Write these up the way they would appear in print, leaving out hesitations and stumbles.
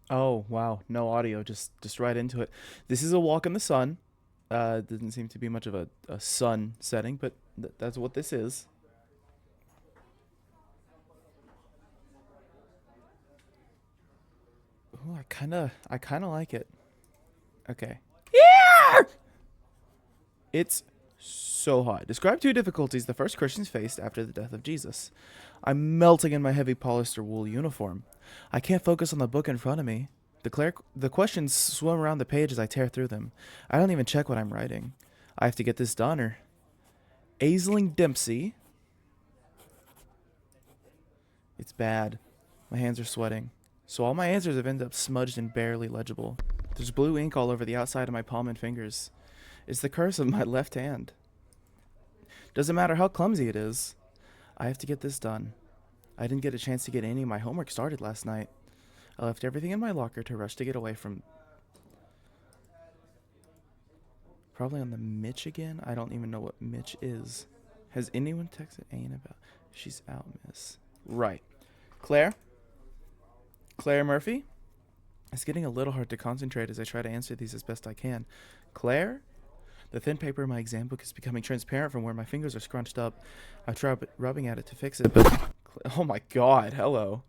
Oh, wow. No audio, just right into it. This is a walk in the sun. Doesn't seem to be much of a sun setting, but that's what this is. Ooh, I kinda like it. Okay. Yeah! It's so hot. Describe two difficulties the first Christians faced after the death of Jesus. I'm melting in my heavy polyester wool uniform. I can't focus on the book in front of me. The questions swim around the page as I tear through them. I don't even check what I'm writing. I have to get this done or Aisling Dempsey. It's bad. My hands are sweating. So all my answers have ended up smudged and barely legible. There's blue ink all over the outside of my palm and fingers. It's the curse of my left hand. Doesn't matter how clumsy it is. I have to get this done. I didn't get a chance to get any of my homework started last night. I left everything in my locker to rush to get away from. Probably on the Mitch again? I don't even know what Mitch is. Has anyone texted Ain about. She's out, miss. Right. Claire? Claire Murphy? It's getting a little hard to concentrate as I try to answer these as best I can. Claire? The thin paper in my exam book is becoming transparent from where my fingers are scrunched up. I've tried rubbing at it to fix it, but. Oh my god, hello.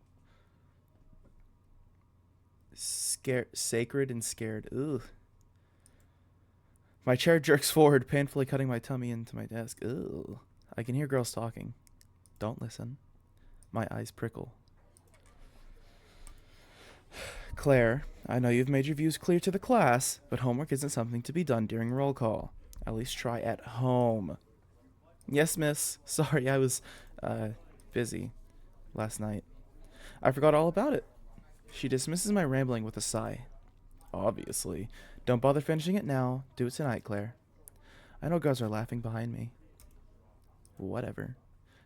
Scared, sacred and scared. Ugh. My chair jerks forward, painfully cutting my tummy into my desk. Ugh. I can hear girls talking. Don't listen. My eyes prickle. Claire, I know you've made your views clear to the class, but homework isn't something to be done during roll call. At least try at home. Yes, miss. Sorry, I was, uh, busy last night. I forgot all about it. She dismisses my rambling with a sigh. Obviously. Don't bother finishing it now. Do it tonight, Claire. I know girls are laughing behind me. Whatever.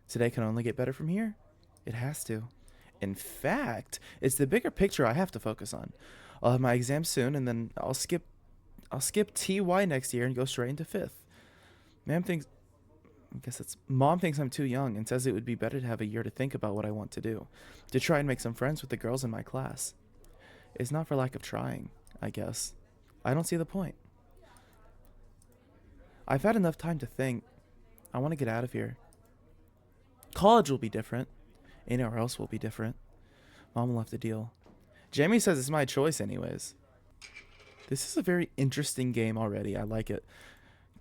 Today can only get better from here. It has to. In fact, it's the bigger picture I have to focus on. I'll have my exam soon, and then I'll skip TY next year and go straight into fifth. Mom thinks I guess it's Mom thinks I'm too young and says it would be better to have a year to think about what I want to do, to try and make some friends with the girls in my class. It's not for lack of trying, I guess. I don't see the point. I've had enough time to think. I want to get out of here. College will be different. Anywhere else will be different. Mom will have to deal. Jamie says it's my choice, anyways. This is a very interesting game already. I like it.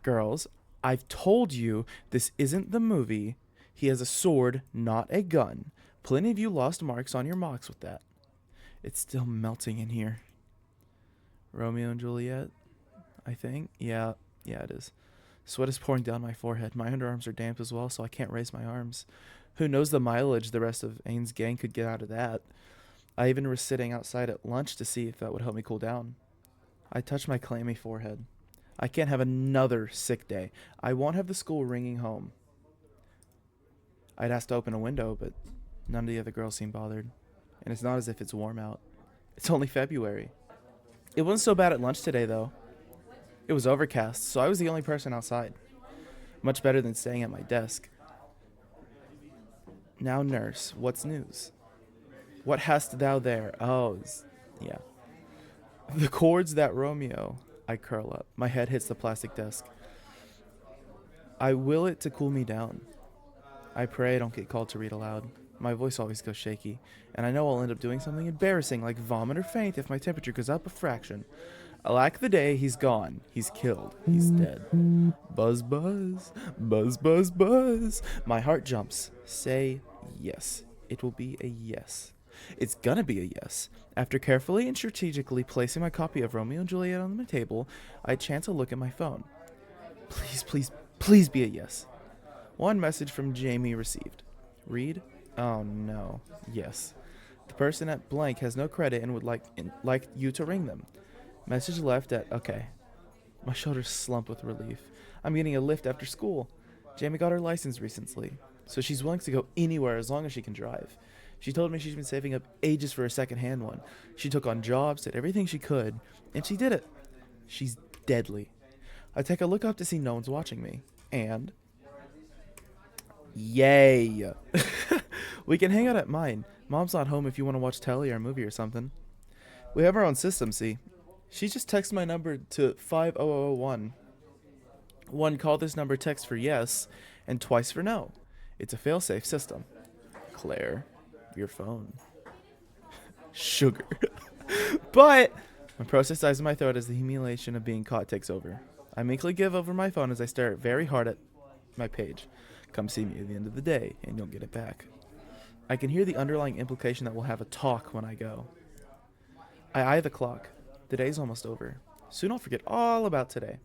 Girls, I've told you this isn't the movie. He has a sword, not a gun. Plenty of you lost marks on your mocks with that. It's still melting in here. Romeo and Juliet, I think. Yeah, it is. Sweat is pouring down my forehead. My underarms are damp as well, so I can't raise my arms. Who knows the mileage the rest of Ain's gang could get out of that? I even was sitting outside at lunch to see if that would help me cool down. I touched my clammy forehead. I can't have another sick day. I won't have the school ringing home. I'd asked to open a window, but none of the other girls seemed bothered. And it's not as if it's warm out. It's only February. It wasn't so bad at lunch today, though. It was overcast, so I was the only person outside. Much better than staying at my desk. Now, nurse, what's news? What hast thou there? Oh, yeah. The chords that Romeo. I curl up. My head hits the plastic desk. I will it to cool me down. I pray I don't get called to read aloud. My voice always goes shaky, and I know I'll end up doing something embarrassing like vomit or faint if my temperature goes up a fraction. Alack the day, he's gone. He's killed. He's dead. Buzz, buzz. Buzz, buzz, buzz. My heart jumps. Say yes. It will be a yes. It's gonna be a yes. After carefully and strategically placing my copy of Romeo and Juliet on my table, I chance a look at my phone. Please, please, please be a yes. One message from Jamie received. Read? Oh no. Yes. The person at blank has no credit and would like you to ring them. Message left at okay. My shoulders slump with relief. I'm getting a lift after school. Jamie got her license recently, so she's willing to go anywhere as long as she can drive. She told me she's been saving up ages for a second-hand one. She took on jobs, did everything she could, and she did it. She's deadly. I take a look up to see no one's watching me, and yay! We can hang out at mine. Mom's not home if you want to watch telly or a movie or something. We have our own system, see? She just texts my number to 50001. One call this number text for yes, and twice for no. It's a fail-safe system. Claire, your phone. Sugar. But when process dies in my throat as the humiliation of being caught takes over. I meekly give over my phone as I stare very hard at my page. Come see me at the end of the day, and you'll get it back. I can hear the underlying implication that we'll have a talk when I go. I eye the clock. The day's almost over. Soon I'll forget all about today.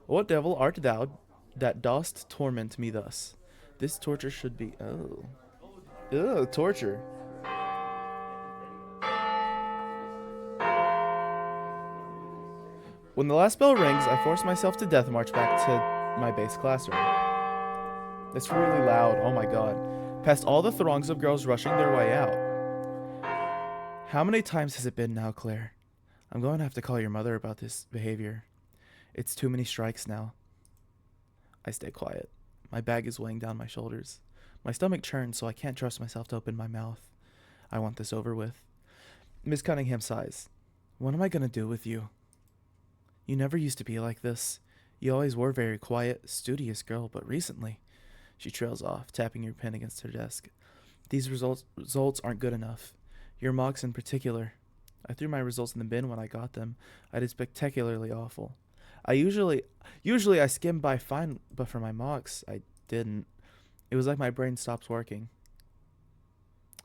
What devil art thou that dost torment me thus? This torture should be... Oh. Ew, torture. When the last bell rings, I force myself to death march back to my base classroom. It's really loud, oh my god. Past all the throngs of girls rushing their way out. How many times has it been now, Claire? I'm going to have to call your mother about this behavior. It's too many strikes now. I stay quiet. My bag is weighing down my shoulders. My stomach churns, so I can't trust myself to open my mouth. I want this over with. Miss Cunningham sighs. What am I going to do with you? You never used to be like this. You always were a very quiet, studious girl, but recently... She trails off, tapping her pen against her desk. These results aren't good enough. Your mocks in particular. I threw my results in the bin when I got them. I did spectacularly awful. Usually I skim by fine, but for my mocks, I didn't. It was like my brain stops working.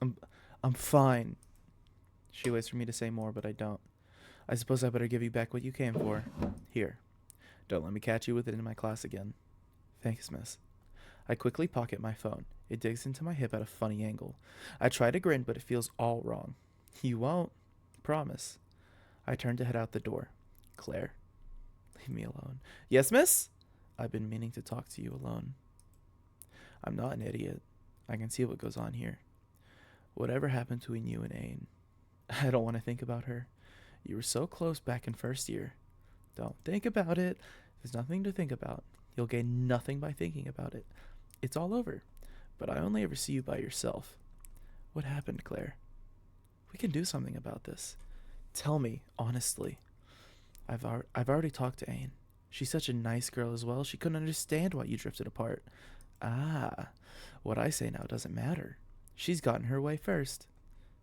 I'm fine. She waits for me to say more, but I don't. I suppose I better give you back what you came for. Here. Don't let me catch you with it in my class again. Thanks, miss. I quickly pocket my phone. It digs into my hip at a funny angle. I try to grin, but it feels all wrong. You won't. Promise. I turn to head out the door. Claire, leave me alone. Yes, miss? I've been meaning to talk to you alone. I'm not an idiot. I can see what goes on here. Whatever happened between you and Ain? I don't want to think about her. You were so close back in first year. Don't think about it. There's nothing to think about. You'll gain nothing by thinking about it. It's all over. But I only ever see you by yourself. What happened, Claire? We can do something about this. Tell me, honestly. I've already talked to Ain. She's such a nice girl as well. She couldn't understand why you drifted apart. Ah, what I say now doesn't matter. She's gotten her way first.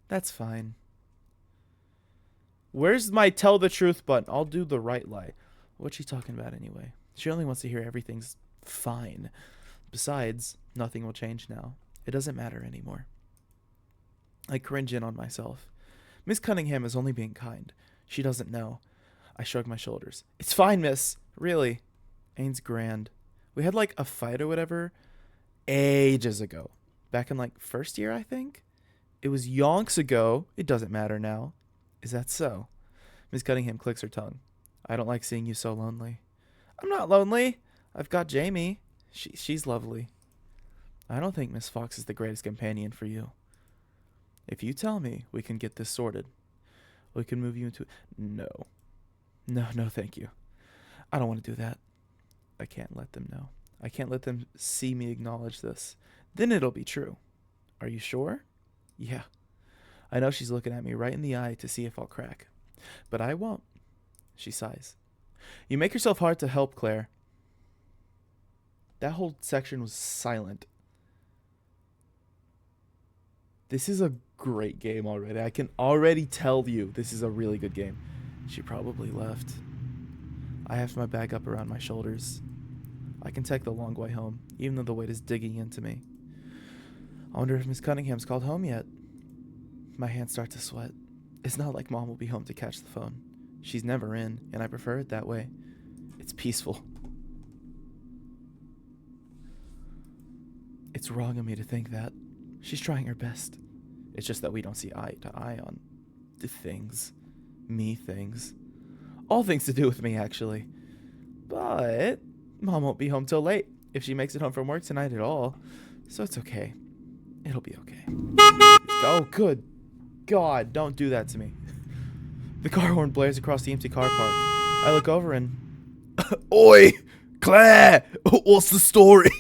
That's fine. Where's my tell the truth button? I'll do the right lie. What's she talking about anyway? She only wants to hear everything's fine. Besides, nothing will change now. It doesn't matter anymore. I cringe in on myself. Miss Cunningham is only being kind. She doesn't know. I shrug my shoulders. It's fine, miss. Really. Ain's grand. We had like a fight or whatever ages ago. Back in like first year, I think? It was yonks ago. It doesn't matter now. Is that so? Miss Cunningham clicks her tongue. I don't like seeing you so lonely. I'm not lonely. I've got Jamie. She's lovely. I don't think Miss Fox is the greatest companion for you. If you tell me, we can get this sorted. We can move you into... No, thank you. I don't want to do that. I can't let them know. I can't let them see me acknowledge this. Then it'll be true. Are you sure? Yeah. I know she's looking at me right in the eye to see if I'll crack. But I won't. She sighs. You make yourself hard to help, Claire. That whole section was silent. This is a great game already. I can already tell you this is a really good game. She probably left. I have my bag up around my shoulders. I can take the long way home, even though the weight is digging into me. I wonder if Miss Cunningham's called home yet. My hands start to sweat. It's not like Mom will be home to catch the phone. She's never in, and I prefer it that way. It's peaceful. It's wrong of me to think that. She's trying her best. It's just that we don't see eye to eye on the things. Me things. All things to do with me, actually. But Mom won't be home till late, if she makes it home from work tonight at all. So it's okay. It'll be okay. Oh, good God, don't do that to me. The car horn blares across the empty car park. I look over and... Oi! Claire! What's the story?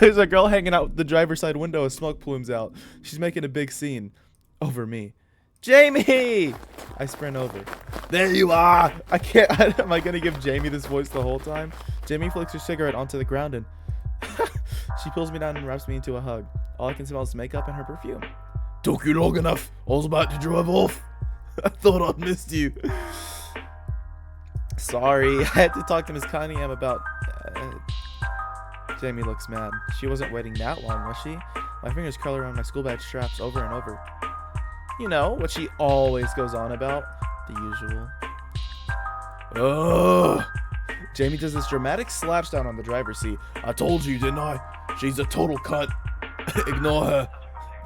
There's a girl hanging out the driver's side window with smoke plumes out. She's making a big scene. Over me. Jamie! I sprint over. There you are! I can't. Am I gonna give Jamie this voice the whole time? Jamie flicks her cigarette onto the ground and she pulls me down and wraps me into a hug. All I can smell is makeup and her perfume. Took you long enough. I was about to drive off. I thought I missed you. Sorry, I had to talk to Miss Cunningham about... Jamie looks mad. She wasn't waiting that long, was she? My fingers curl around my school badge straps over and over. You know, what she always goes on about. The usual. Ugh. Jamie does this dramatic slaps down on the driver's seat. I told you, didn't I? She's a total cunt. Ignore her.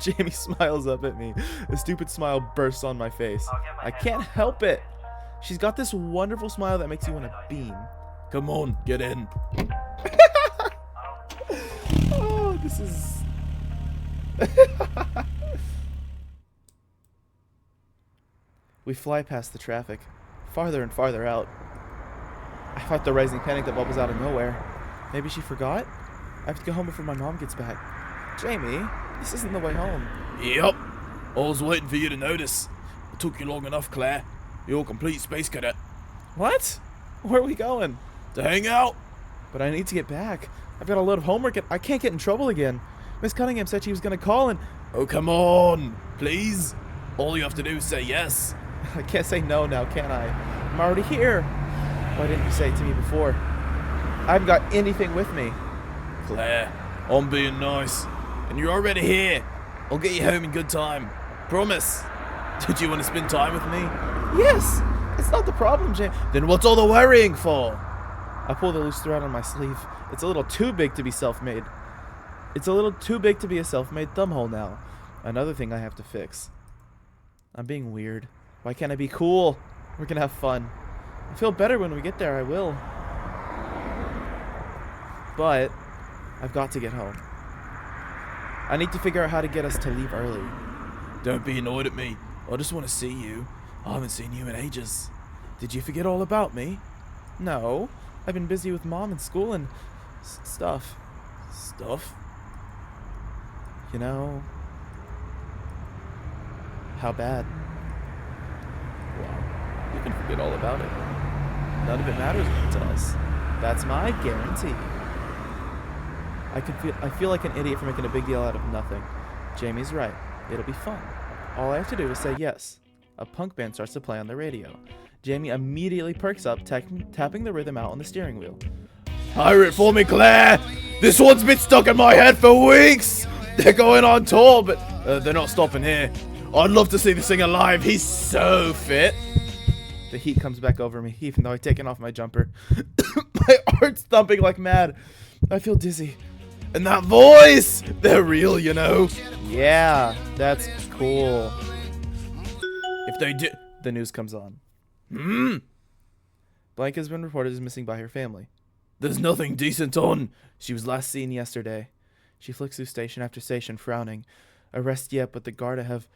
Jamie smiles up at me. A stupid smile bursts on my face. I can't help it. She's got this wonderful smile that makes you want to beam. Come on, get in. Oh, this is... We fly past the traffic, farther and farther out. I fight the rising panic that bubbles out of nowhere. Maybe she forgot? I have to go home before my mom gets back. Jamie, this isn't the way home. Yep. I was waiting for you to notice. It took you long enough, Claire. You're a complete space cadet. What? Where are we going? To hang out. But I need to get back. I've got a load of homework and I can't get in trouble again. Miss Cunningham said she was going to call and... Oh, come on. Please. All you have to do is say yes. I can't say no now, can I? I'm already here. Why didn't you say it to me before? I haven't got anything with me. Claire, I'm being nice. And you're already here. I'll get you home in good time. Promise. Did you want to spend time with me? Yes. It's not the problem, James. Then what's all the worrying for? I pull the loose thread on my sleeve. It's a little too big to be self-made. It's a little too big to be a self-made thumbhole now. Another thing I have to fix. I'm being weird. Why can't I be cool? We're gonna have fun. I feel better when we get there, I will. But I've got to get home. I need to figure out how to get us to leave early. Don't be annoyed at me. I just want to see you. I haven't seen you in ages. Did you forget all about me? No. I've been busy with mom and school and stuff. Stuff? You know... How bad? Well, you can forget all about it. None of it matters to us. That's my guarantee. I feel like an idiot for making a big deal out of nothing. Jamie's right. It'll be fun. All I have to do is say yes. A punk band starts to play on the radio. Jamie immediately perks up, tapping the rhythm out on the steering wheel. Hire it for me, Claire! This one's been stuck in my head for weeks! They're going on tour, but they're not stopping here. I'd love to see the singer live. He's so fit. The heat comes back over me, even though I've taken off my jumper. My heart's thumping like mad. I feel dizzy. And that voice! They're real, you know. Yeah, that's cool. If they did... The news comes on. Blank has been reported as missing by her family. There's nothing decent on. She was last seen yesterday. She flicks through station after station, frowning. Arrest yet, but the guard have...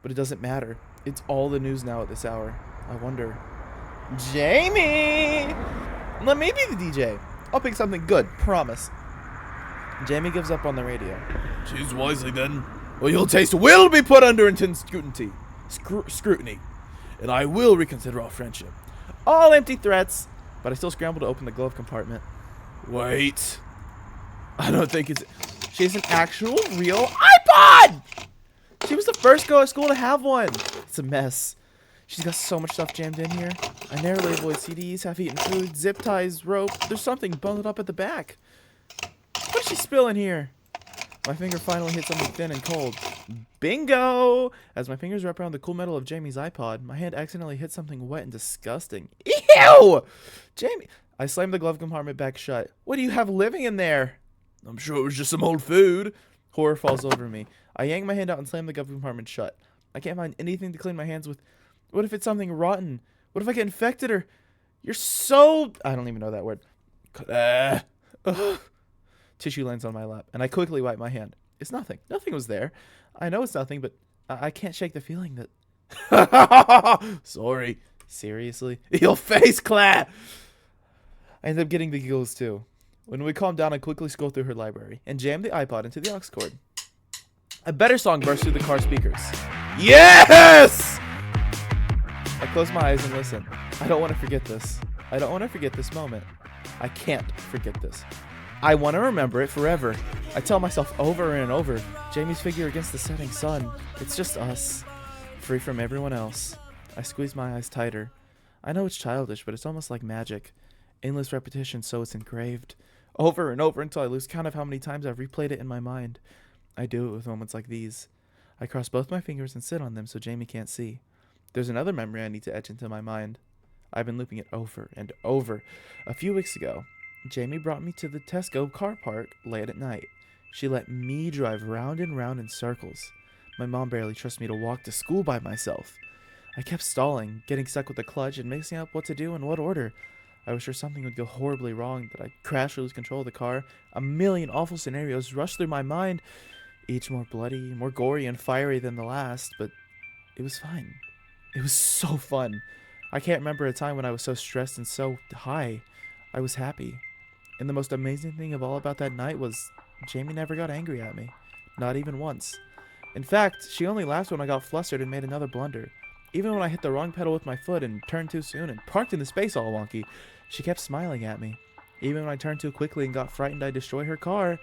But it doesn't matter. It's all the news now at this hour. I wonder... Jamie! Let me be the DJ. I'll pick something good, promise. Jamie gives up on the radio. Choose wisely then, or your taste will be put under intense scrutiny. And I will reconsider our friendship. All empty threats. But I still scramble to open the glove compartment. Wait. I don't think it's... She has an actual, real iPod! She was the first girl at school to have one. It's a mess. She's got so much stuff jammed in here. I narrowly avoid CDs, half-eaten food, zip ties, rope. There's something bundled up at the back. What is she spilling here? My finger finally hits something thin and cold. Bingo! As my fingers wrap around the cool metal of Jamie's iPod, my hand accidentally hits something wet and disgusting. Ew! Jamie! I slam the glove compartment back shut. What do you have living in there? I'm sure it was just some old food. Horror falls over me. I yank my hand out and slam the glove compartment shut. I can't find anything to clean my hands with. What if it's something rotten? What if I get infected or... You're so... I don't even know that word. Tissue lands on my lap, and I quickly wipe my hand. It's nothing. Nothing was there. I know it's nothing, but I can't shake the feeling that... Sorry. Seriously? Your face, Claire! I end up getting the giggles, too. When we calm down, I quickly scroll through her library and jam the iPod into the aux cord. A better song bursts through the car speakers. Yes! I close my eyes and listen. I don't want to forget this. I don't want to forget this moment. I can't forget this. I want to remember it forever. I tell myself over and over, Jamie's figure against the setting sun. It's just us, free from everyone else. I squeeze my eyes tighter. I know it's childish, but it's almost like magic. Endless repetition, so it's engraved. Over and over until I lose count of how many times I've replayed it in my mind. I do it with moments like these. I cross both my fingers and sit on them so Jamie can't see. There's another memory I need to etch into my mind. I've been looping it over and over. A few weeks ago, Jamie brought me to the Tesco car park late at night. She let me drive round and round in circles. My mom barely trusts me to walk to school by myself. I kept stalling, getting stuck with the clutch and mixing up what to do in what order. I was sure something would go horribly wrong, that I'd crash or lose control of the car. A million awful scenarios rushed through my mind, each more bloody, more gory and fiery than the last, but it was fine. It was so fun. I can't remember a time when I was so stressed and so high. I was happy. And the most amazing thing of all about that night was Jamie never got angry at me. Not even once. In fact, she only laughed when I got flustered and made another blunder. Even when I hit the wrong pedal with my foot and turned too soon and parked in the space all wonky, she kept smiling at me. Even when I turned too quickly and got frightened I'd destroy her car,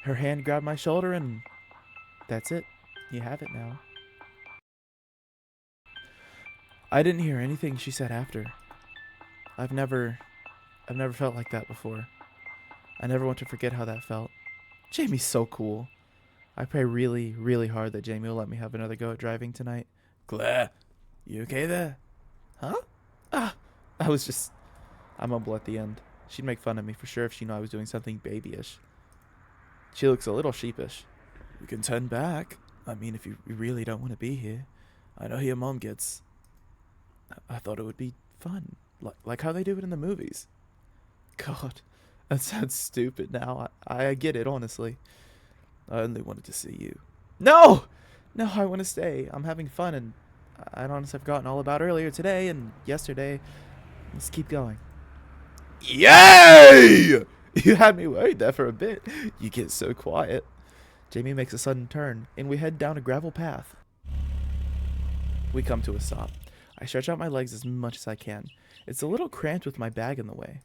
her hand grabbed my shoulder and that's it. You have it now. I didn't hear anything she said after. I've never felt like that before. I never want to forget how that felt. Jamie's so cool. I pray really, really hard that Jamie will let me have another go at driving tonight. Claire, you okay there? Huh? I mumble at the end. She'd make fun of me for sure if she knew I was doing something babyish. She looks a little sheepish. We can turn back. I mean, if you really don't want to be here. I know how your mom gets. I thought it would be fun. Like how they do it in the movies. God, that sounds stupid now. I get it, honestly. I only wanted to see you. No! No, I want to stay. I'm having fun, and I'd honestly forgotten all about earlier today and yesterday. Let's keep going. Yay! You had me worried there for a bit. You get so quiet. Jamie makes a sudden turn, and we head down a gravel path. We come to a stop. I stretch out my legs as much as I can. It's a little cramped with my bag in the way.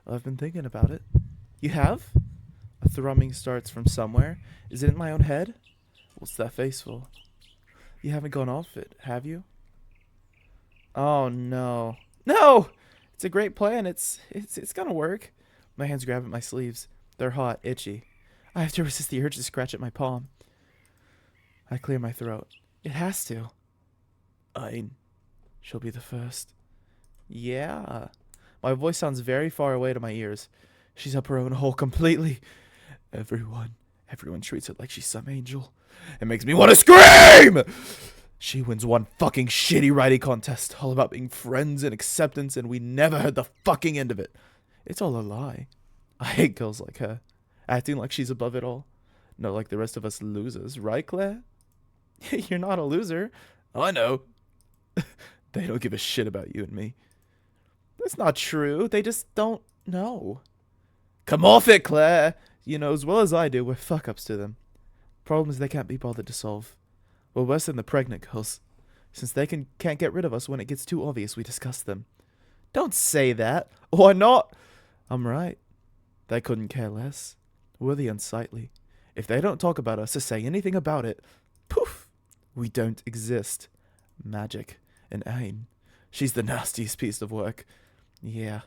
I've been thinking about it. You have? A thrumming starts from somewhere. Is it in my own head? What's that face for? You haven't gone off it, have you? Oh no. No! It's a great plan. It's gonna work. My hands grab at my sleeves. They're hot, itchy. I have to resist the urge to scratch at my palm. I clear my throat. It has to. She'll be the first. Yeah. My voice sounds very far away to my ears. She's up her own hole completely. Everyone treats her like she's some angel. It makes me want to scream! She wins one fucking shitty writing contest, all about being friends and acceptance, and we never heard the fucking end of it. It's all a lie. I hate girls like her, acting like she's above it all. Not like the rest of us losers, right, Claire? You're not a loser. I know. They don't give a shit about you and me. That's not true. They just don't know. Come off it, Claire. You know as well as I do we're fuck-ups to them. Problems they can't be bothered to solve. We're worse than the pregnant girls. Since they can't get rid of us when it gets too obvious, we discuss them. Don't say that. Why not? I'm right. They couldn't care less. We're the unsightly. If they don't talk about us or say anything about it, poof, we don't exist. Magic. And Ain. She's the nastiest piece of work. Yeah.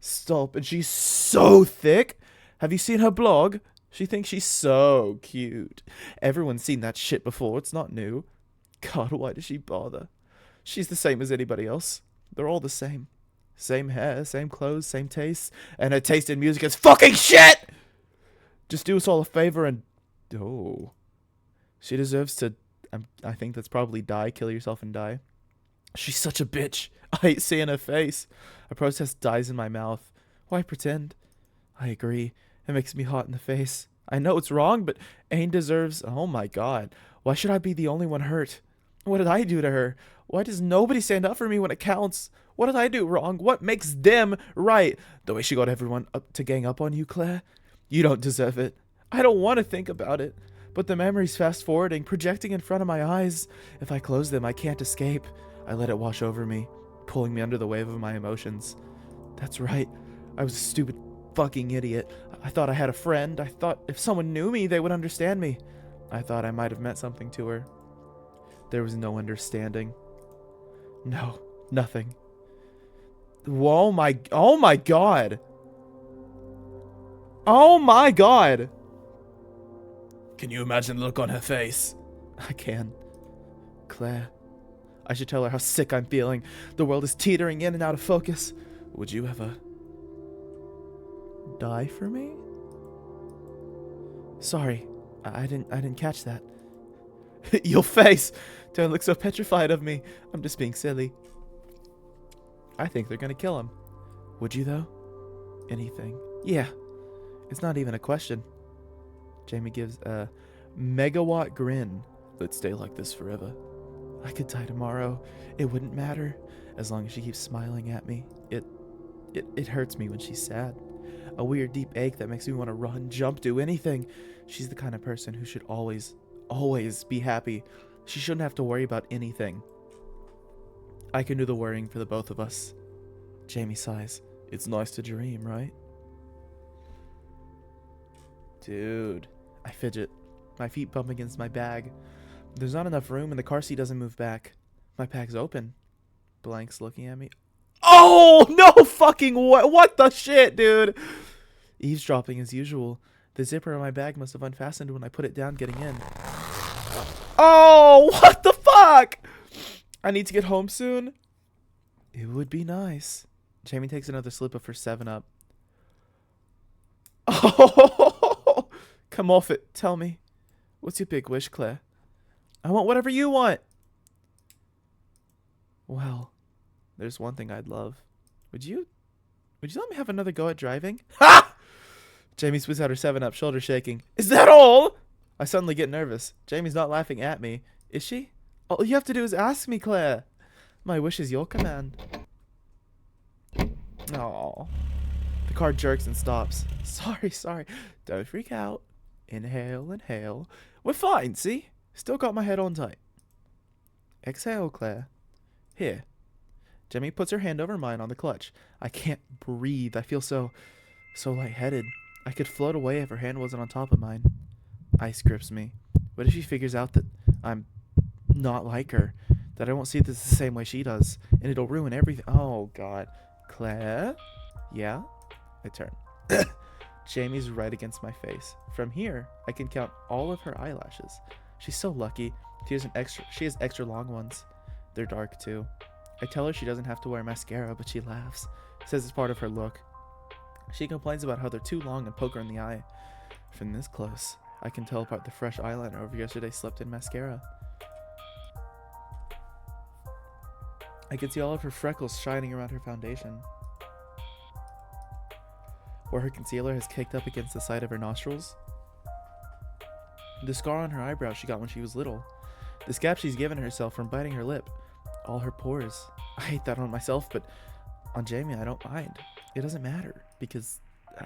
Stop. And she's so thick. Have you seen her blog? She thinks she's so cute. Everyone's seen that shit before. It's not new. God, why does she bother? She's the same as anybody else. They're all the same. Same hair, same clothes, same tastes. And her taste in music is fucking shit! Just do us all a favor and... Oh. She deserves to... I think that's probably die. Kill yourself and die. She's such a bitch. I hate seeing her face. A protest dies in my mouth. Why pretend? I agree. It makes me hot in the face. I know it's wrong, but Ain deserves... Oh my god. Why should I be the only one hurt? What did I do to her? Why does nobody stand up for me when it counts? What did I do wrong? What makes them right? The way she got everyone up to gang up on you, Claire? You don't deserve it. I don't want to think about it. But the memories fast-forwarding, projecting in front of my eyes. If I close them, I can't escape. I let it wash over me, pulling me under the wave of my emotions. That's right. I was a stupid fucking idiot. I thought I had a friend. I thought if someone knew me, they would understand me. I thought I might have meant something to her. There was no understanding. No, nothing. Oh my god. Oh my god. Can you imagine the look on her face? I can. Claire. I should tell her how sick I'm feeling. The world is teetering in and out of focus. Would you ever die for me? Sorry, I didn't catch that. Your face! Don't look so petrified of me. I'm just being silly. I think they're gonna kill him. Would you though? Anything? Yeah. It's not even a question. Jamie gives a megawatt grin. Let's stay like this forever. I could die tomorrow. It wouldn't matter. As long as she keeps smiling at me. It hurts me when she's sad. A weird deep ache that makes me want to run, jump, do anything. She's the kind of person who should always be happy. She shouldn't have to worry about anything. I can do the worrying for the both of us. Jamie sighs. It's nice to dream, right? Dude. I fidget. My feet bump against my bag. There's not enough room and the car seat doesn't move back. My bag's open. Blank's looking at me. Oh, no fucking what the shit, dude? Eavesdropping as usual. The zipper on my bag must have unfastened when I put it down getting in. Oh, what the fuck? I need to get home soon. It would be nice. Jamie takes another slip of her 7-Up. Oh, come off it. Tell me. What's your big wish, Claire? I want whatever you want. Well, there's one thing I'd love. Would you let me have another go at driving? Ha! Jamie spits out her 7-Up, shoulder shaking. Is that all? I suddenly get nervous. Jamie's not laughing at me. Is she? All you have to do is ask me, Claire. My wish is your command. Aww. The car jerks and stops. Sorry. Don't freak out. Inhale, inhale. We're fine, see? Still got my head on tight. Exhale, Claire. Here. Jamie puts her hand over mine on the clutch. I can't breathe. I feel so lightheaded. I could float away if her hand wasn't on top of mine. Ice grips me. What if she figures out that I'm not like her? That I won't see this the same way she does? And it'll ruin everything. Oh, God. Claire? Yeah? I turn. Jamie's right against my face. From here, I can count all of her eyelashes. She's so lucky. She has extra long ones. They're dark, too. I tell her she doesn't have to wear mascara, but she laughs. Says it's part of her look. She complains about how they're too long and poke her in the eye. From this close, I can tell apart the fresh eyeliner over yesterday's slept-in mascara. I can see all of her freckles shining around her foundation. Where her concealer has caked up against the side of her nostrils. The scar on her eyebrow she got when she was little. The scab she's given herself from biting her lip. All her pores. I hate that on myself, but on Jamie I don't mind. It doesn't matter, because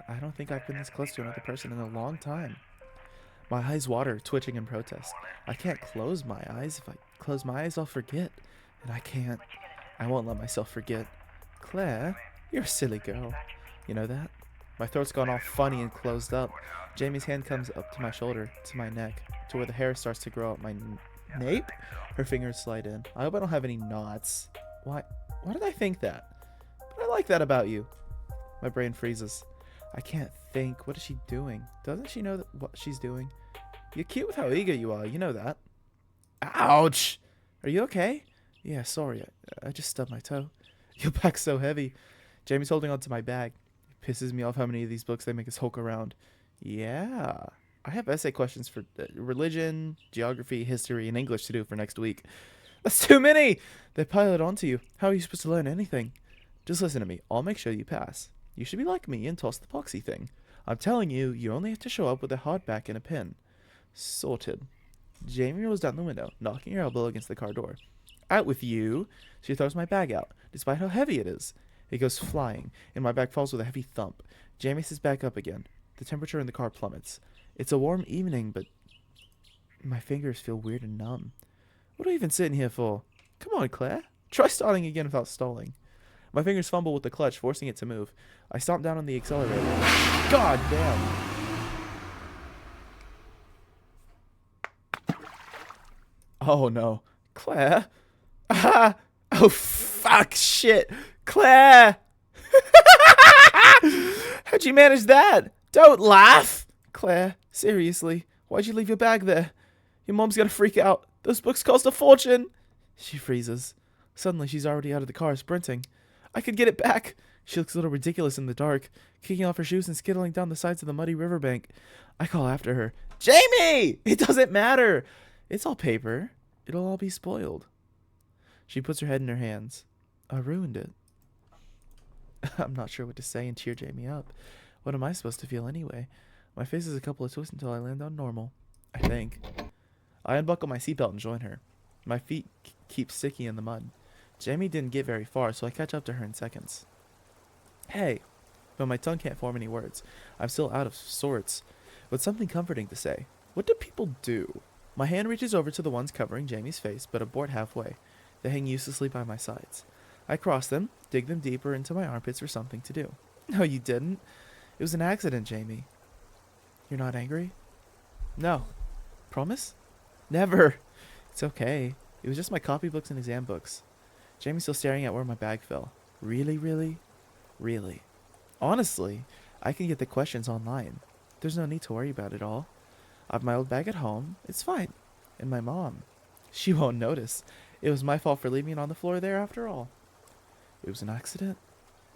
I don't think I've been this close to another person in a long time. My eyes water, twitching in protest. I can't close my eyes. If I close my eyes, I'll forget. And I can't. I won't let myself forget. Claire, you're a silly girl. You know that? My throat's gone all funny and closed up. Jamie's hand comes up to my shoulder, to my neck, to where the hair starts to grow up my nape. Her fingers slide in. I hope I don't have any knots. Why did I think that? But I like that about you. My brain freezes. I can't think. What is she doing? Doesn't she know what she's doing? You're cute with how eager you are. You know that. Ouch! Are you okay? Yeah, sorry. I just stubbed my toe. Your back's so heavy. Jamie's holding onto my bag. It pisses me off how many of these books they make us hulk around. Yeah. I have essay questions for religion, geography, history, and English to do for next week. That's too many! They pile it onto you. How are you supposed to learn anything? Just listen to me. I'll make sure you pass. You should be like me and toss the poxy thing. I'm telling you, you only have to show up with a hardback and a pen. Sorted. Jamie rolls down the window, knocking her elbow against the car door. Out with you! She throws my bag out, despite how heavy it is. It goes flying, and my bag falls with a heavy thump. Jamie sits back up again. The temperature in the car plummets. It's a warm evening, but my fingers feel weird and numb. What are we even sitting here for? Come on, Claire. Try starting again without stalling. My fingers fumble with the clutch, forcing it to move. I stomp down on the accelerator. God damn. Oh no. Claire? Ah! Oh fuck shit! Claire! How'd you manage that? Don't laugh! Claire, seriously, why'd you leave your bag there? Your mom's gonna freak out. Those books cost a fortune! She freezes. Suddenly, she's already out of the car, sprinting. I could get it back! She looks a little ridiculous in the dark, kicking off her shoes and skittling down the sides of the muddy riverbank. I call after her. Jamie! It doesn't matter! It's all paper. It'll all be spoiled. She puts her head in her hands. I ruined it. I'm not sure what to say and cheer Jamie up. What am I supposed to feel anyway? My face is a couple of twists until I land on normal. I think. I unbuckle my seatbelt and join her. My feet keep sticky in the mud. Jamie didn't get very far, so I catch up to her in seconds. Hey. But my tongue can't form any words. I'm still out of sorts. But something comforting to say. What do people do? My hand reaches over to the ones covering Jamie's face, but abort halfway. They hang uselessly by my sides. I cross them, dig them deeper into my armpits for something to do. No, you didn't. It was an accident, Jamie. You're not angry? No. Promise? Never. It's okay. It was just my copybooks and exam books. Jamie's still staring at where my bag fell. Really, really? Really. Honestly, I can get the questions online. There's no need to worry about it all. I have my old bag at home. It's fine. And my mom. She won't notice. It was my fault for leaving it on the floor there after all. It was an accident?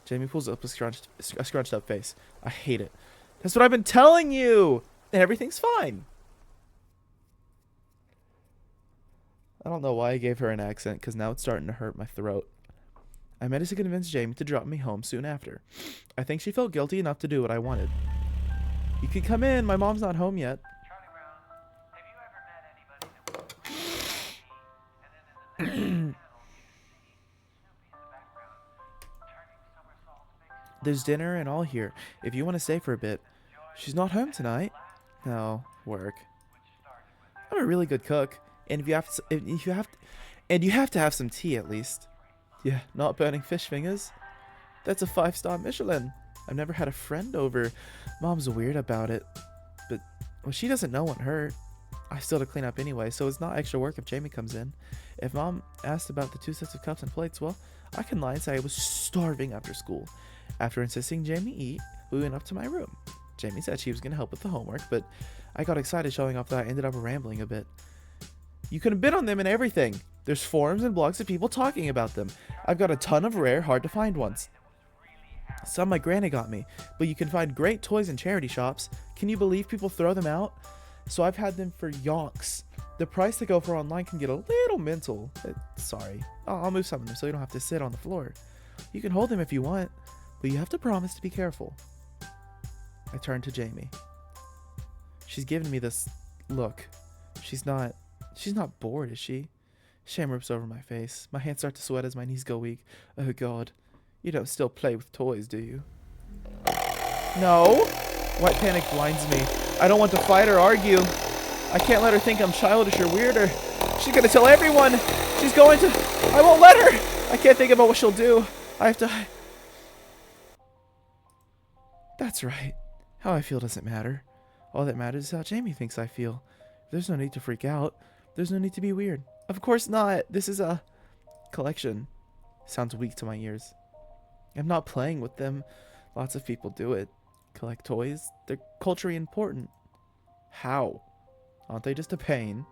Jamie pulls up a scrunched up face. I hate it. That's what I've been telling you! And everything's fine. I don't know why I gave her an accent, because now it's starting to hurt my throat. I managed to convince Jamie to drop me home soon after. I think she felt guilty enough to do what I wanted. You can come in. My mom's not home yet. Charlie Brown, have you ever met anybody that was and then in the next panel, Snoopy in the background, turning somersaults, big There's dinner and all here, if you want to stay for a bit. She's not home tonight. No, work. I'm a really good cook, and you have to have some tea at least. Yeah, not burning fish fingers. That's a 5-star Michelin. I've never had a friend over. Mom's weird about it, but well, she doesn't know what hurt. I still have to clean up anyway, so it's not extra work if Jamie comes in. If Mom asked about the 2 sets of cups and plates, well, I can lie and say I was starving after school. After insisting Jamie eat, we went up to my room. Jamie said she was going to help with the homework, but I got excited showing off that I ended up rambling a bit. You can bid on them and everything. There's forums and blogs of people talking about them. I've got a ton of rare, hard to find ones. Some my granny got me, but you can find great toys in charity shops. Can you believe people throw them out? So I've had them for yonks. The price they go for online can get a little mental. Sorry. I'll move some of them so you don't have to sit on the floor. You can hold them if you want, but you have to promise to be careful. I turn to Jamie. She's giving me this look. She's not bored, is she? Shame rips over my face. My hands start to sweat as my knees go weak. Oh God. You don't still play with toys, do you? No. White panic blinds me. I don't want to fight or argue. I can't let her think I'm childish or weirder. She's gonna tell everyone. She's going to... I won't let her. I can't think about what she'll do. I have to... That's right. How I feel doesn't matter. All that matters is how Jamie thinks I feel. There's no need to freak out. There's no need to be weird. Of course not. This is a collection. Sounds weak to my ears. I'm not playing with them. Lots of people do it. Collect toys. They're culturally important. How? Aren't they just a pain?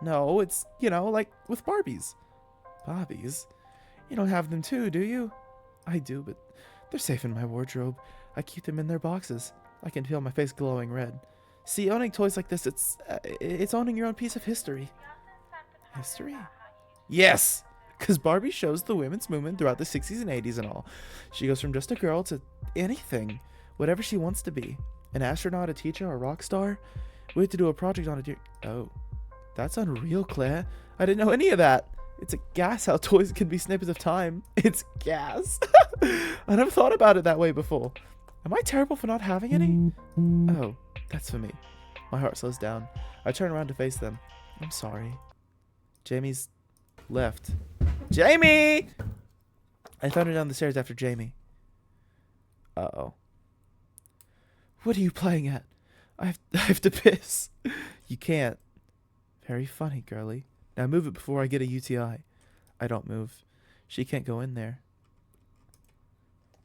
No, it's, like with Barbies. Barbies? You don't have them too, do you? I do, but they're safe in my wardrobe. I keep them in their boxes. I can feel my face glowing red. See, owning toys like this, it's owning your own piece of history. History? Yes! Because Barbie shows the women's movement throughout the 60s and 80s and all. She goes from just a girl to anything. Whatever she wants to be. An astronaut, a teacher, a rock star. We have to do a project on it. Oh. That's unreal, Claire. I didn't know any of that. It's a gas how toys can be snippets of time. It's gas. I never thought about it that way before. Am I terrible for not having any? Oh, that's for me. My heart slows down. I turn around to face them. I'm sorry. Jamie's left. Jamie! I found her down the stairs after Jamie. Uh-oh. What are you playing at? I have to piss. You can't. Very funny, girly. Now move it before I get a UTI. I don't move. She can't go in there.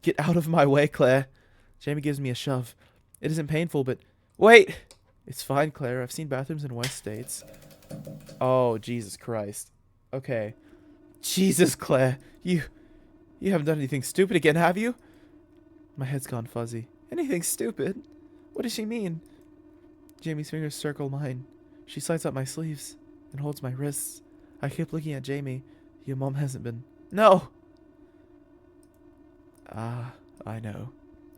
Get out of my way, Claire. Jamie gives me a shove. It isn't painful, but... Wait! It's fine, Claire. I've seen bathrooms in West States. Oh, Jesus Christ. Okay. Jesus, Claire. You haven't done anything stupid again, have you? My head's gone fuzzy. Anything stupid? What does she mean? Jamie's fingers circle mine. She slides up my sleeves and holds my wrists. I keep looking at Jamie. Your mom hasn't been... No! Ah, I know.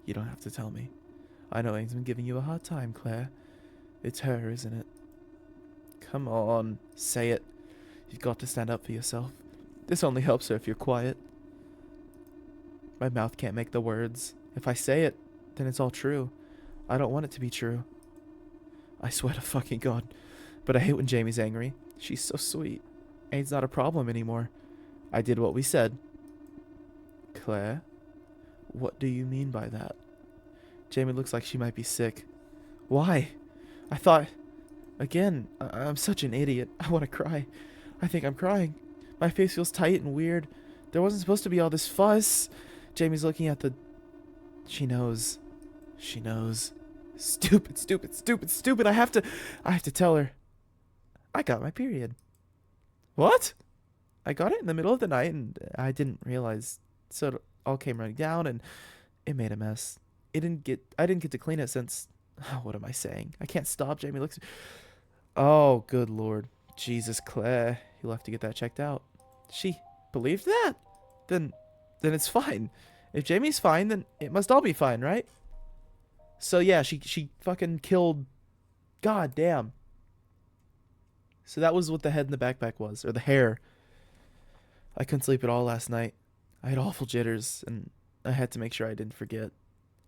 You don't have to tell me. I know Aang's been giving you a hard time, Claire. It's her, isn't it? Come on, say it. You've got to stand up for yourself. This only helps her if you're quiet. My mouth can't make the words. If I say it, then it's all true. I don't want it to be true. I swear to fucking God. But I hate when Jamie's angry. She's so sweet. Aang's not a problem anymore. I did what we said. Claire? What do you mean by that? Jamie looks like she might be sick. Why? I thought... Again, I'm such an idiot. I want to cry. I think I'm crying. My face feels tight and weird. There wasn't supposed to be all this fuss. Jamie's looking at the... She knows. She knows. Stupid, stupid, stupid, stupid. I have to tell her. I got my period. What? I got it in the middle of the night and I didn't realize. So it all came running down and it made a mess. I didn't get to clean it since... what am I saying? I can't stop. Jamie looks... Oh, good Lord. Jesus, Claire. You'll have to get that checked out. She believed that? Then it's fine. If Jamie's fine, then it must all be fine, right? So yeah, she fucking killed... God damn. So that was what the head in the backpack was. Or the hair. I couldn't sleep at all last night. I had awful jitters, and I had to make sure I didn't forget.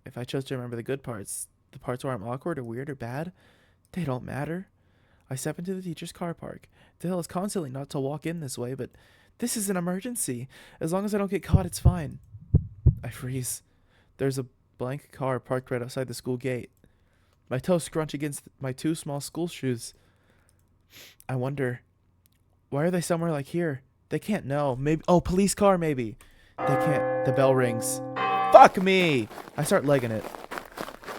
If I chose to remember the good parts, the parts where I'm awkward or weird or bad, they don't matter. I step into the teacher's car park. Tell us constantly not to walk in this way, but this is an emergency. As long as I don't get caught, it's fine. I freeze. There's a blank car parked right outside the school gate. My toes scrunch against my two small school shoes. I wonder, why are they somewhere like here? They can't know. Maybe... Oh, police car, maybe. They can't... The bell rings. Fuck me! I start legging it.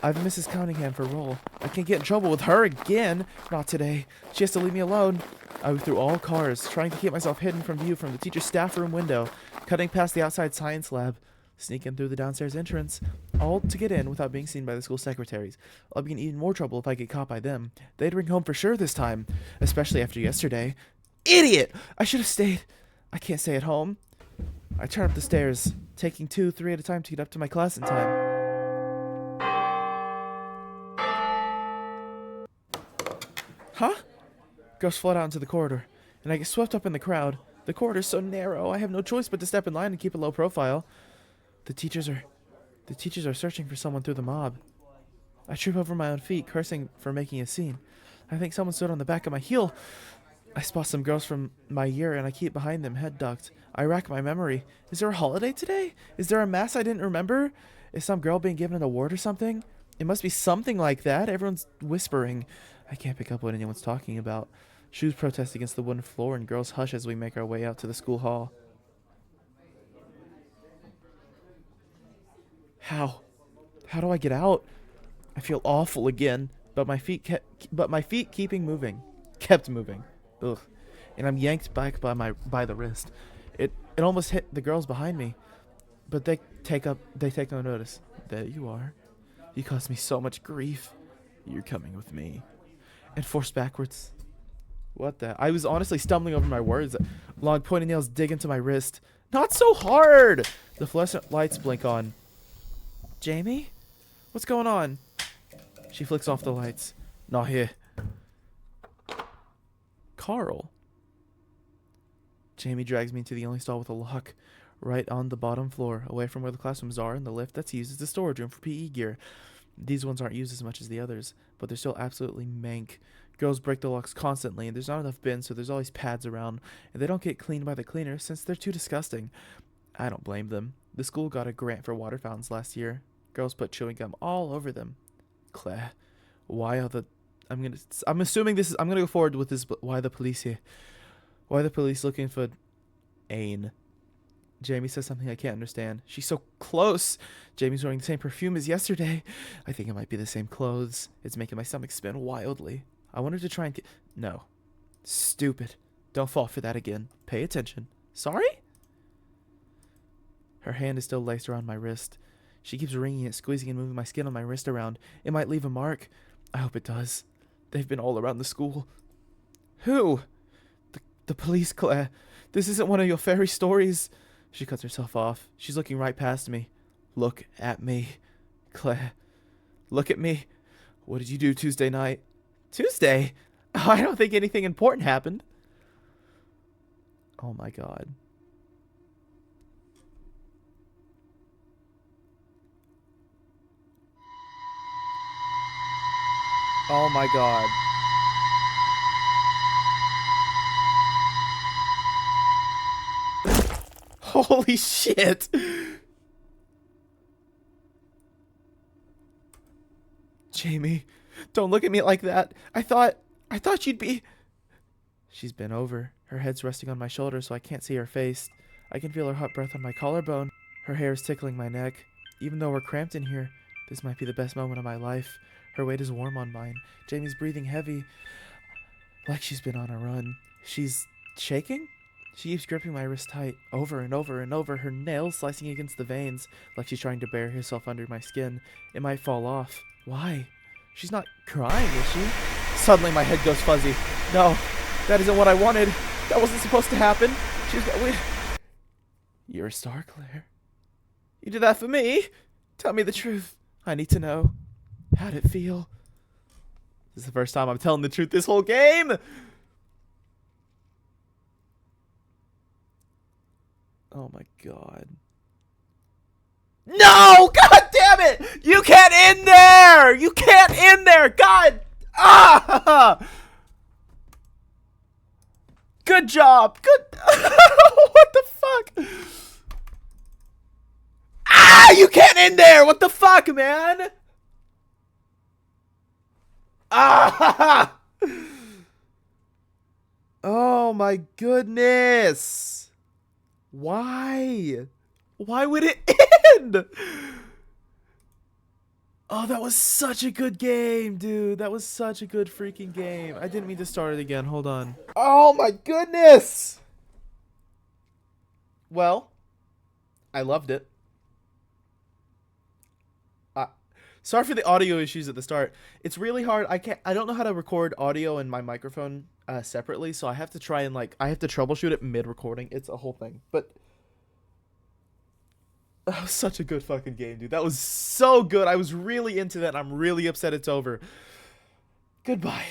I've Mrs. Cunningham for roll. I can't get in trouble with her again. Not today. She has to leave me alone. I went through all cars, trying to keep myself hidden from view from the teacher's staff room window, cutting past the outside science lab, sneaking through the downstairs entrance, all to get in without being seen by the school secretaries. I'll be in even more trouble if I get caught by them. They'd ring home for sure this time, especially after yesterday. Idiot! I should have stayed. I can't stay at home. I turn up the stairs, taking 2, 3 at a time to get up to my class in time. Huh? Girls flood out into the corridor, and I get swept up in the crowd. The corridor's so narrow, I have no choice but to step in line and keep a low profile. The teachers are searching for someone through the mob. I trip over my own feet, cursing for making a scene. I think someone stood on the back of my heel. I spot some girls from my year, and I keep behind them, head ducked. I rack my memory. Is there a holiday today? Is there a mass I didn't remember? Is some girl being given an award or something? It must be something like that. Everyone's whispering. I can't pick up what anyone's talking about. Shoes protest against the wooden floor, and girls hush as we make our way out to the school hall. How? How do I get out? I feel awful again, but my feet kept moving. Ugh. And I'm yanked back by the wrist. It almost hit the girls behind me, but they take no notice. There you are. You caused me so much grief. You're coming with me. And forced backwards. What the? I was honestly stumbling over my words. Long pointy nails dig into my wrist. Not so hard! The fluorescent lights blink on. Jamie? What's going on? She flicks off the lights. Not here. Carl. Jamie drags me into the only stall with a lock, right on the bottom floor, away from where the classrooms are and the lift that's used as the storage room for PE gear. These ones aren't used as much as the others, but they're still absolutely mank. Girls break the locks constantly, and there's not enough bins, so there's always pads around, and they don't get cleaned by the cleaners since they're too disgusting. I don't blame them. The school got a grant for water fountains last year. Girls put chewing gum all over them. Claire, why are the... I'm assuming this is... I'm gonna go forward with this, but why the police here? Why are the police looking for... Ain? Jamie says something I can't understand. She's so close. Jamie's wearing the same perfume as yesterday. I think it might be the same clothes. It's making my stomach spin wildly. I wanted to try and get... No. Stupid. Don't fall for that again. Pay attention. Sorry? Her hand is still laced around my wrist. She keeps wringing it, squeezing and moving my skin on my wrist around. It might leave a mark. I hope it does. They've been all around the school. Who? The police, Claire. This isn't one of your fairy stories. She cuts herself off. She's looking right past me. Look at me. Claire. Look at me. What did you do Tuesday night? Tuesday? I don't think anything important happened. Oh my god. Oh my god. Holy shit. Jamie, don't look at me like that. I thought you'd be... She's bent over. Her head's resting on my shoulder so I can't see her face. I can feel her hot breath on my collarbone. Her hair is tickling my neck. Even though we're cramped in here, this might be the best moment of my life. Her weight is warm on mine. Jamie's breathing heavy, like she's been on a run. She's shaking? She keeps gripping my wrist tight, over and over and over, her nails slicing against the veins, like she's trying to bury herself under my skin. It might fall off. Why? She's not crying, is she? Suddenly my head goes fuzzy. No, that isn't what I wanted. That wasn't supposed to happen. You're a star, Claire. You did that for me? Tell me the truth. I need to know. How'd it feel? This is the first time I'm telling the truth this whole game! Oh my god. No! God damn it! You can't end there! You can't end there! God! Ah! Good job! Good... What the fuck? Ah! You can't end there! What the fuck, man? Ah! Oh my goodness! Why? Why would it end? Oh, that was such a good game, dude. That was such a good freaking game. I didn't mean to start it again. Hold on. Oh my goodness! Well, I loved it. Sorry for the audio issues at the start. It's really hard. I don't know how to record audio and my microphone separately, so I have to try and I have to troubleshoot it mid-recording. It's a whole thing. But that was such a good fucking game, dude. That was so good. I was really into that, and I'm really upset it's over. Goodbye.